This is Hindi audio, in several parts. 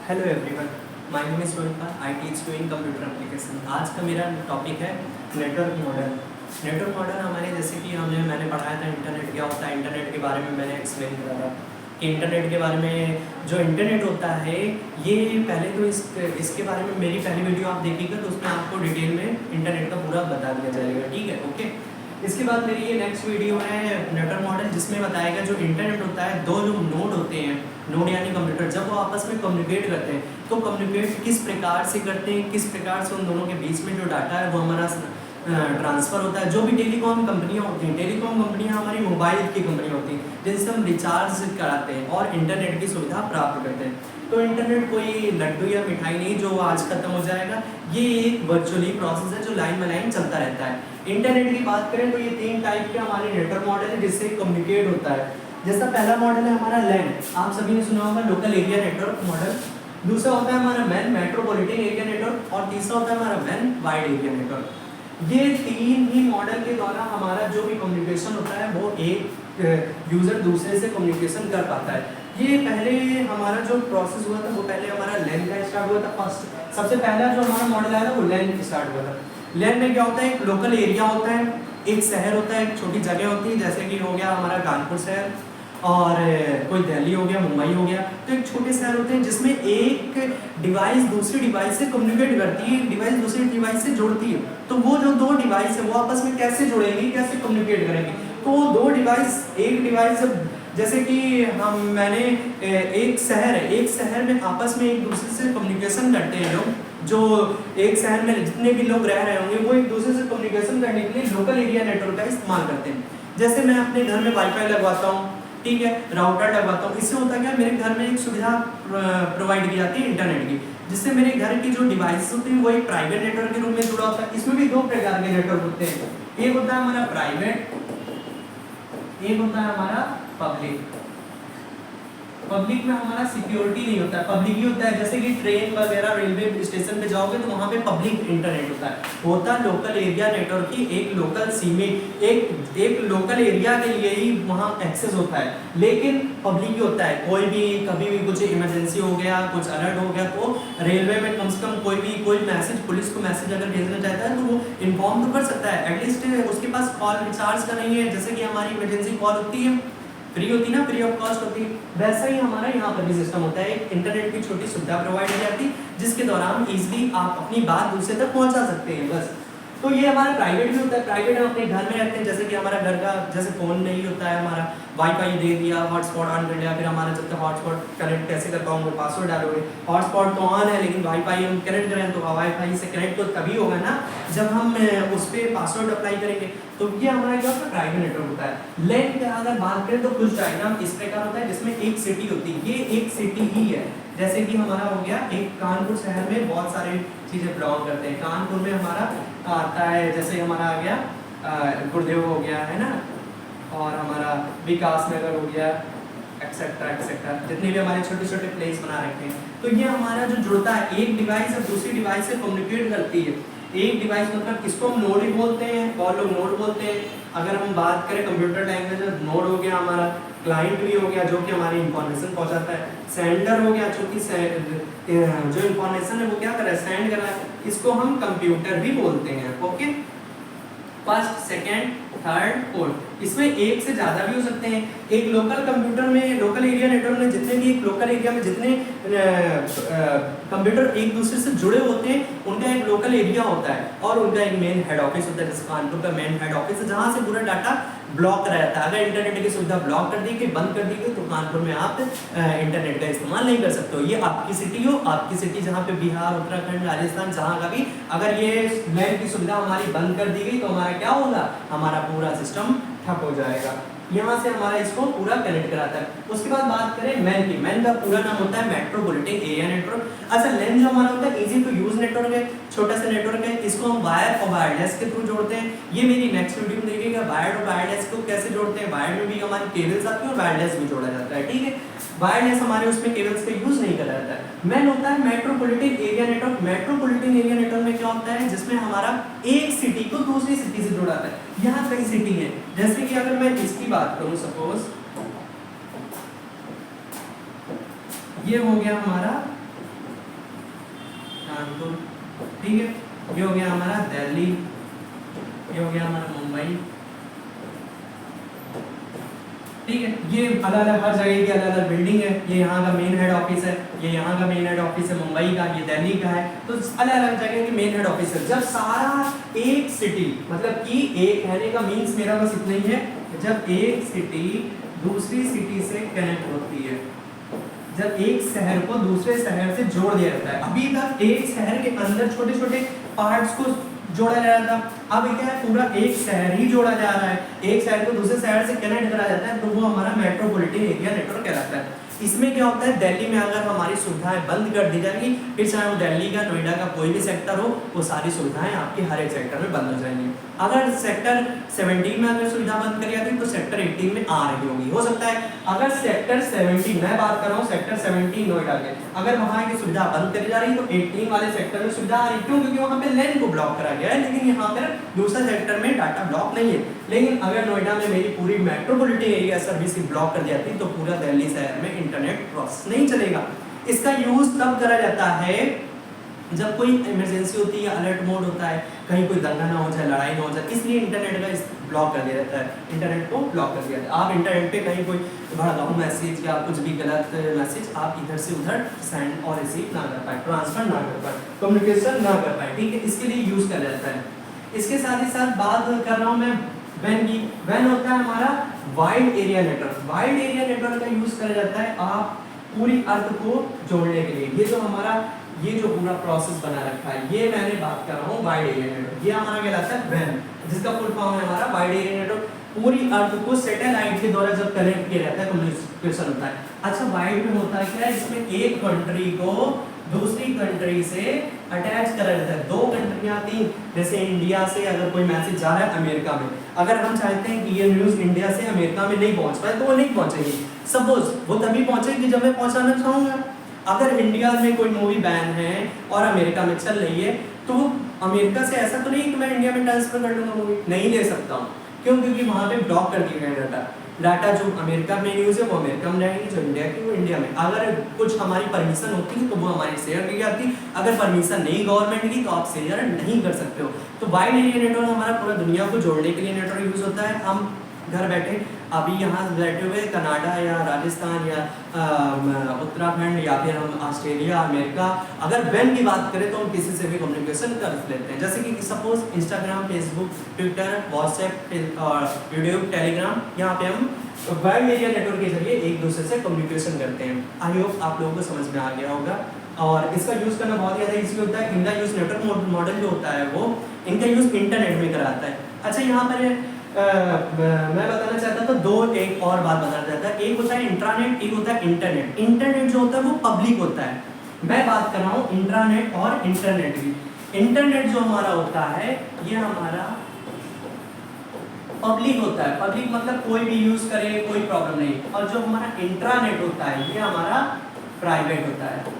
Hello everyone, my name is Rohit Pal. I teach doing computer application. आज का मेरा टॉपिक है नेटवर्क मॉडल। नेटवर्क मॉडल हमारे जैसे कि मैंने पढ़ाया था इंटरनेट क्या होता है। इंटरनेट के बारे में मैंने एक्सप्लेन करा था कि इंटरनेट के बारे में जो इंटरनेट होता है ये पहले तो इसके बारे में मेरी पहली वीडियो आप देखिएगा तो उसमें आपको डिटेल में इंटरनेट का पूरा बता दिया जाएगा, ठीक है, ओके। इसके बाद मेरी ये नेक्स्ट वीडियो है नेटवर्क मॉडल, जिसमें बताएगा जो इंटरनेट होता है, दो जो नोड होते हैं, नोड यानी कंप्यूटर, जब वो आपस में कम्युनिकेट करते हैं तो कम्युनिकेट किस प्रकार से करते हैं, किस प्रकार से उन दोनों के बीच में जो डाटा है वो हमारा ट्रांसफ़र होता है। जो भी टेलीकॉम कंपनियां होती हैं, टेलीकॉम कंपनियां हमारी मोबाइल की कंपनियां होती हैं जिनसे हम रिचार्ज कराते हैं और इंटरनेट की सुविधा प्राप्त करते हैं। तो इंटरनेट कोई लड्डू या मिठाई नहीं जो आज खत्म हो जाएगा, ये एक वर्चुअली प्रोसेस है जो लाइन बाय लाइन चलता रहता है। इंटरनेट की बात करें तो ये 3 टाइप के हमारे नेटवर्क मॉडल है जिससे कम्युनिकेट होता है। जैसा पहला मॉडल है हमारा लैन, आप सभी ने सुना होगा, लोकल एरिया नेटवर्क मॉडल। दूसरा होता है हमारा मैन, मेट्रोपॉलिटन एरिया नेटवर्क। और तीसरा होता है हमारा मैन, वाइड एरिया नेटवर्क। ये 3 ही मॉडल के द्वारा हमारा जो भी कम्युनिकेशन होता है वो एक यूज़र दूसरे से कम्युनिकेशन कर पाता है। ये पहले हमारा जो प्रोसेस हुआ था वो पहले हमारा लैन का स्टार्ट हुआ था। फर्स्ट सबसे पहला जो हमारा मॉडल आया था वो लैन स्टार्ट हुआ था। लैन में क्या होता है, एक लोकल एरिया होता है, एक शहर होता है, एक छोटी जगह होती है, जैसे कि हो गया हमारा कानपुर शहर और कोई दिल्ली हो गया, मुंबई हो गया। तो एक छोटे शहर होते हैं जिसमें एक डिवाइस दूसरी डिवाइस से कम्युनिकेट करती है, एक डिवाइस दूसरी डिवाइस से जोड़ती है। तो वो जो दो डिवाइस है वो आपस में कैसे जुड़ेंगी, कैसे कम्युनिकेट करेंगी। तो वो दो डिवाइस, एक डिवाइस जैसे कि मैंने एक शहर है, एक शहर में आपस में एक दूसरे से कम्युनिकेशन करते हैं लोग। जो एक शहर में जितने भी लोग रह रहे होंगे वो एक दूसरे से कम्युनिकेशन करने के लिए लोकल एरिया नेटवर्क का इस्तेमाल करते हैं। जैसे मैं अपने घर में वाईफाई लगवाता हूँ, ठीक है, राउटर लगवाता हूँ। इससे होता क्या, मेरे घर में एक सुविधा प्रोवाइड की जाती है इंटरनेट की, जिससे मेरे घर की जो डिवाइस होती है वो एक प्राइवेट नेटवर्क के रूप में जुड़ा होता है। इसमें भी 2 प्रकार के नेटवर्क होते हैं, एक होता है हमारा प्राइवेट, एक होता है हमारा पब्लिक। पब्लिक में हमारा सिक्योरिटी नहीं होता है, पब्लिक ही होता है। जैसे कि ट्रेन वगैरह रेलवे स्टेशन पे जाओगे तो वहाँ पे पब्लिक इंटरनेट होता है लोकल एरिया नेटवर्क की एक लोकल सीमित एक लोकल एरिया के लिए ही वहाँ एक्सेस होता है। लेकिन पब्लिक ही होता है, कोई भी कभी भी कुछ इमरजेंसी हो गया, कुछ अलर्ट हो गया तो रेलवे में कम से कम कोई मैसेज, पुलिस को मैसेज अगर भेजना चाहता है तो वो इन्फॉर्म तो कर सकता है, एटलीस्ट उसके पास कॉल रिचार्ज का नहीं है। जैसे कि हमारी इमरजेंसी कॉल होती है, फ्री होती ना, फ्री ऑफ कॉस्ट होती है, वैसा ही हमारा यहाँ पर भी सिस्टम होता है। एक इंटरनेट की छोटी सुविधा प्रोवाइड की जाती है जिसके दौरान इजीली आप अपनी बात दूसरे तक पहुँचा सकते हैं, बस। तो ये हमारा प्राइवेट भी होता है। प्राइवेट हम अपने घर में रहते हैं, जैसे कि हमारा घर का जैसे फ़ोन नहीं होता है, हमारा वाईफाई दे दिया, हॉटस्पॉट ऑन कर लिया, फिर हमारा जब तक हॉटस्पॉट कनेक्ट कैसे कर पाऊंगे, पासवर्ड डालोगे। हॉटस्पॉट तो ऑन है लेकिन वाईफाई हम कनेक्ट करें तो वाईफाई से कनेक्ट तो तभी होगा ना जब हम उस पर पासवर्ड अप्लाई करेंगे। तो ये हमारा क्या होता है, प्राइवेट नेटवर्क होता है। लैन का अगर बात करें तो कुछ डायग्राम इस प्रकार होता है जिसमें एक सिटी होती है, ये एक सिटी ही है। जैसे कि हमारा हो गया एक कानपुर शहर में बहुत सारे चीज़ें बिलोंग करते हैं। कानपुर में हमारा आता है, जैसे हमारा आ गया गुरुदेव हो गया है ना, और हमारा विकास नगर हो गया, एक्सेट्रा एक्सेट्रा, जितने भी हमारे छोटे छोटे प्लेस बना रखे हैं। तो ये हमारा जो जुड़ता है, एक डिवाइस अब दूसरी डिवाइस से कम्युनिकेट करती है। एक डिवाइस मतलब किसको हम नोड ही बोलते हैं, और लोग नोड बोलते हैं। अगर हम बात करें कंप्यूटर लैंग्वेज में, नोड हो गया हमारा, क्लाइंट भी हो गया जो कि हमारी इंफॉर्मेशन पहुंचाता है, सेंडर हो गया जो कि जो इंफॉर्मेशन है वो क्या कर रहा है, सेंड कर रहा है, इसको हम कंप्यूटर भी बोलते हैं, okay. First, second, third, fourth, इसमें एक से ज़्यादा भी हो सकते हैं। एक लोकल कंप्यूटर में, लोकल एरिया नेटवर्क में जितने भी एक लोकल एरिया में जितने कंप्यूटर एक दूसरे से जुड़े होते हैं उनका एक लोकल एरिया होता है और उनका एक मेन हेड ऑफिस होता है, जैसे कानपुर का मेन हेड ऑफिस है जहाँ से पूरा डाटा ब्लॉक रहता है। अगर इंटरनेट की सुविधा ब्लॉक कर दी गई, बंद कर दी गई तो कानपुर में आप इंटरनेट का इस्तेमाल नहीं कर सकते हो। ये आपकी सिटी हो, आपकी सिटी जहाँ पे बिहार, उत्तराखंड, राजस्थान, जहाँ का भी, अगर ये लैन की सुविधा हमारी बंद कर दी गई तो हमारा क्या होगा, हमारा पूरा सिस्टम ठप हो जाएगा। यहाँ से हमारा इसको पूरा कनेक्ट कराता है। उसके बाद बात करें मैन की, मैन का पूरा नाम होता है मेट्रोपॉलिटन एरिया नेटवर्क। अच्छा, लैन जो हमारा होता है इजी टू यूज नेटवर्क है, छोटा सा नेटवर्क है, इसको हम वायर और वायरलेस के थ्रू जोड़ते हैं। ये मेरी नेक्स्ट वीडियो में देखिएगा वायर और वायरलेस को कैसे जोड़ते हैं। वायर में भी हमारी केबल्स आती है और वायरलेस भी जोड़ा जाता है, ठीक है। वायरलेस हमारे उसमें केबल्स का यूज नहीं करा जाता है। मैन होता है metropolitan area network. Metropolitan area network में क्या होता है, जिसमें हमारा एक सिटी को दूसरी सिटी से जोड़ाता है। यहाँ कई सिटी है, जैसे कि अगर मैं इसकी बात करूं, सपोज ये हो गया हमारा ठीक है, ये हो गया हमारा दिल्ली, ये हो गया हमारा मुंबई, ठीक है। ये अलग अलग हर जगह की अलग अलग बिल्डिंग है। ये यहाँ का मेन हेड ऑफिस है, ये यहाँ का मेन हेड ऑफिस है मुंबई का, ये दिल्ली का है। तो अलग अलग जगह के मेन हेड ऑफिस है। जब सारा एक सिटी, मतलब कि एक कहने का मीन्स मेरा बस इतना ही है, जब एक सिटी दूसरी सिटी से कनेक्ट होती है, जब एक शहर को दूसरे शहर से जोड़ दिया जाता है। अभी तक एक शहर के अंदर छोटे छोटे पार्ट्स को जोड़ा जा रहा था, अब क्या है, पूरा एक शहर ही जोड़ा जा रहा है। एक शहर को दूसरे शहर से कनेक्ट करा जाता है, तो वो हमारा मेट्रोपॉलिटन एरिया नेटवर्क कहलाता है। इसमें क्या होता है, दिल्ली में अगर हमारी सुविधाएं बंद कर दी जाएंगी, फिर चाहे वो दिल्ली का, नोएडा का कोई भी सेक्टर हो, वो सारी सुविधाएं आपके हर एक सेक्टर में बंद हो जाएंगी। अगर सेक्टर 17 में अगर सुविधा बंद करी जाती है, तो सेक्टर 18 में आ रही होगी। हो सकता है अगर सेक्टर 17, मैं बात कर रहा हूँ सेक्टर 17 नोएडा के, अगर वहाँ की सुविधा बंद करी जा रही है, तो 18 वाले सेक्टर में सुविधा आ रही। क्यों? क्योंकि वहाँ पे लेन को ब्लॉक करा गया है, लेकिन यहाँ पर दूसरे सेक्टर में डाटा ब्लॉक नहीं है। लेकिन अगर नोएडा में मेरी पूरी मेट्रोपॉलिटन एरिया सर्विस ब्लॉक कर दी जाती, तो पूरा दिल्ली शहर में इंटरनेट प्रोसेस नहीं चलेगा। इसका यूज तब करा जाता है जब कोई इमरजेंसी होती है, अलर्ट मोड होता है, कहीं कोई दंगा ना हो जाए, लड़ाई ना हो जाए, इसलिए इंटरनेट का ब्लॉक कर दिया जाता है, इंटरनेट को ब्लॉक कर दिया जाता है। आप इंटरनेट पे कहीं कोई भड़काऊ मैसेज या कुछ भी गलत मैसेज आप इधर से उधर सेंड और रिसीव ना कर पाए, ट्रांसफर ना कर पाए, कम्युनिकेशन ना कर पाए, ठीक है, इसके लिए यूज कर जाता है। इसके साथ ही साथ बात कर रहा हूँ मैं वैन की। वैन होता है हमारा wide area network. Wide area network का यूज करा जाता है आप पूरी अर्थ को जोड़ने के लिए। ये जो हमारा ये जो पूरा प्रोसेस बना रखा है, ये मैंने बात कर रहा हूँ वाइड एरिया नेटवर्क। ये हमारा कहलाता है वैन, जिसका फुल फॉर्म है हमारा वाइड एरिया नेटवर्क। पूरी अर्थ को सैटेलाइट के द्वारा जब कनेक्ट किया जाता है, कम्युनिकेशन होता है। अच्छा, वाइड में होता है क्या है, इसमें एक कंट्री को दूसरी कंट्री से अटैच करा जाता है। दो कंट्रियां थी, जैसे इंडिया से अगर कोई मैसेज जा रहा है अमेरिका में, अगर हम चाहते हैं कि ये न्यूज़ इंडिया से अमेरिका में नहीं पहुंच पाए, तो वो नहीं पहुंचेगी। सपोज वो तभी पहुंचेगी जब मैं पहुंचाना चाहूँगा। अगर इंडिया में कोई मूवी बैन है और अमेरिका में चल रही है, तो अमेरिका से ऐसा तो नहीं कि मैं इंडिया में ट्रांसफर कर लूँगा मूवी, नहीं ले सकता हूँ। क्यों? क्योंकि वहाँ पे ब्लॉक कर दिया गया डाटा जो अमेरिका में न्यूज़ है वो अमेरिका में रहेगी, जो इंडिया की वो इंडिया में। अगर कुछ हमारी परमिशन होती है तो वो हमारी शेयर की जाती, अगर परमिशन नहीं गवर्नमेंट की तो आप शेयर नहीं कर सकते हो। तो वाइड एरिया नेटवर्क हमारा पूरा दुनिया को जोड़ने के लिए नेटवर्क यूज़ होता है। हम घर बैठे अभी यहाँ बैठे हुए कनाडा या राजस्थान या उत्तराखंड या फिर हम ऑस्ट्रेलिया, अमेरिका, अगर वैन की बात करें तो हम किसी से भी कम्युनिकेशन कर लेते हैं। जैसे कि suppose Instagram, Facebook, Twitter, WhatsApp और यूट्यूब, टेलीग्राम, यहाँ पे हम वाइड एरिया नेटवर्क के जरिए एक दूसरे से कम्युनिकेशन करते हैं। आई होप आप लोगों को समझ में आ गया होगा। और इसका यूज़ करना बहुत ज़्यादा ईजी होता है। इनका यूज़ नेटवर्क मॉडल जो होता है वो इनका यूज़ इंटरनेट में कराता है। अच्छा, यहाँ पर मैं बताना चाहता था दो एक और बात बताना चाहता है। एक होता है इंट्रानेट, एक होता है इंटरनेट। इंटरनेट जो होता है वो पब्लिक होता है, मैं बात कर रहा हूँ इंट्रानेट और इंटरनेट की। इंटरनेट जो हमारा होता है ये हमारा पब्लिक होता है, पब्लिक मतलब कोई भी यूज करे, कोई प्रॉब्लम नहीं। और जो हमारा इंट्रानेट होता है ये हमारा प्राइवेट होता है।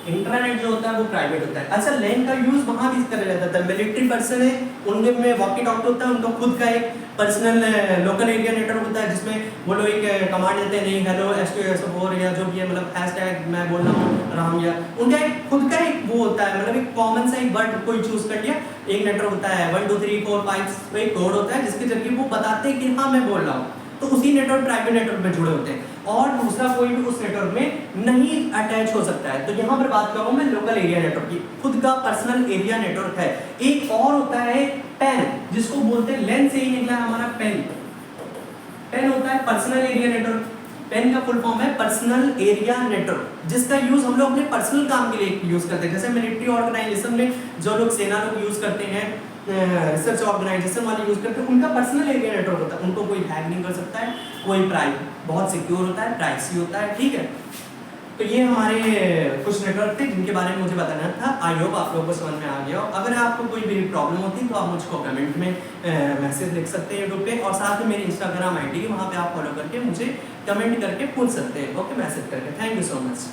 इंटरनेट जो होता है वो प्राइवेट होता है। अच्छा, लैन का यूज वहाँ भी करा जाता है। मिलिट्री पर्सन है, उनके में वॉकी टॉकी होता है, उनका खुद का एक पर्सनल लोकल एरिया नेटवर्क होता है, जिसमें वो लोग एक कमांड देते हैं, नहीं हेलो S2S4 या जो भी है, मतलब हैशटैग मैं बोल रहा हूँ राम, या उनका एक खुद का एक वो होता है, मतलब एक कॉमन सा एक वर्ड कोई चूज कर लिया। एक नेटवर्क होता है 1 2 3 4 5 एक कोड होता है जिसके जरिए वो बताते हैं कि हाँ मैं बोल रहा हूँ, तो उसी नेटवर्क प्राइवेट नेटवर्क में जुड़े होते हैं और दूसरा कोई भी उस नेटवर्क में नहीं अटैच हो सकता है। तो यहाँ पर बात कर रहा हूँ मैं लोकल एरिया नेटवर्क की, खुद का पर्सनल एरिया नेटवर्क है। एक और होता है पेन, जिसको बोलते हैं, लेन से ही निकला है हमारा पेन। पेन होता है पर्सनल एरिया नेटवर्क। पेन का फुल फॉर्म है पर्सनल एरिया नेटवर्क, जिसका यूज हम लोग अपने पर्सनल काम के लिए यूज करते हैं। जैसे मिलिट्री ऑर्गेनाइजेशन में जो लोग सेना लोग यूज करते हैं, रिसर्च ऑर्गेनाइजेशन वाले यूज करते हैं, उनका पर्सनल एरिया नेटवर्क होता है। उनको कोई हैक नहीं कर सकता है, कोई बहुत सिक्योर होता है, प्राइवेसी होता है, ठीक है। तो ये हमारे कुछ नेटवर्क थे जिनके बारे में मुझे बताना था। आई होप आप लोगों को समझ में आ गया। अगर आपको कोई भी प्रॉब्लम होती है तो आप मुझको कमेंट में मैसेज लिख सकते हैं यूट्यूब पे, और साथ में मेरी इंस्टाग्राम ID है, वहाँ पे आप फॉलो करके मुझे कमेंट करके पूछ सकते हैं, ओके, मैसेज करके। Thank you so much.